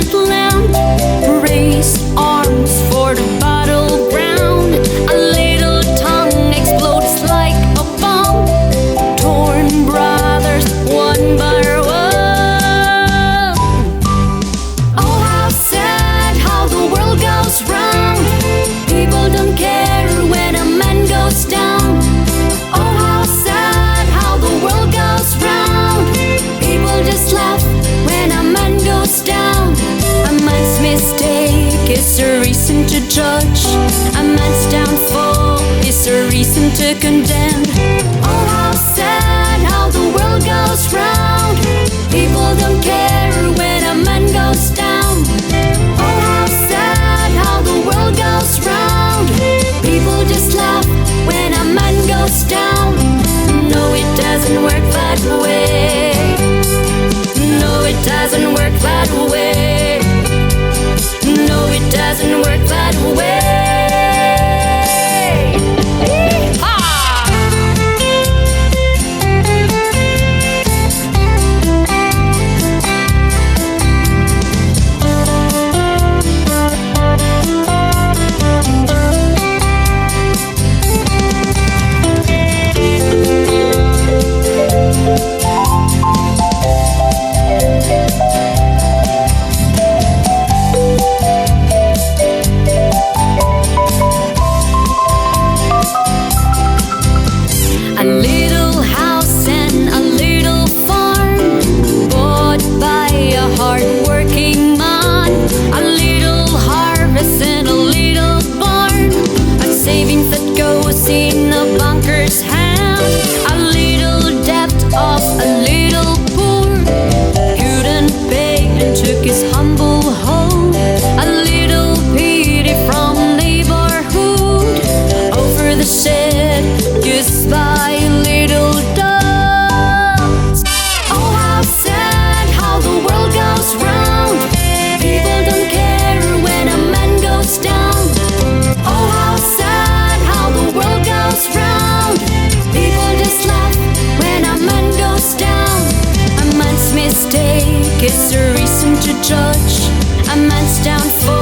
innocent lamb. Raise arms for the battleground. A little tongue explodes like a bomb. Torn brothers one by one. Oh, how sad how the world goes round. People don't care when a man goes down. Oh, how sad how the world goes round. People just laugh when a man goes down. A man's mistake is a reason to judge. A man's downfall is a reason to condemn. Oh, how sad how the world goes round. People don't care when a man goes down. Oh, how sad how the world goes round. People just laugh when a man goes down. No, it doesn't work that way. No, it doesn't work that way. No, it doesn't work that way. A little house and a little farm, bought by a hardworking man. A little harvest and a little barn, a savings that goes in a banker's hand. A little debt of a little poor, couldn't pay and took his humble home. A little pity from neighborhood, over the shed used by little dogs. Oh, how sad how the world goes round. People don't care when a man goes down. Oh, how sad how the world goes round. People just laugh when a man goes down. A man's mistake is a reason to judge. A man's downfall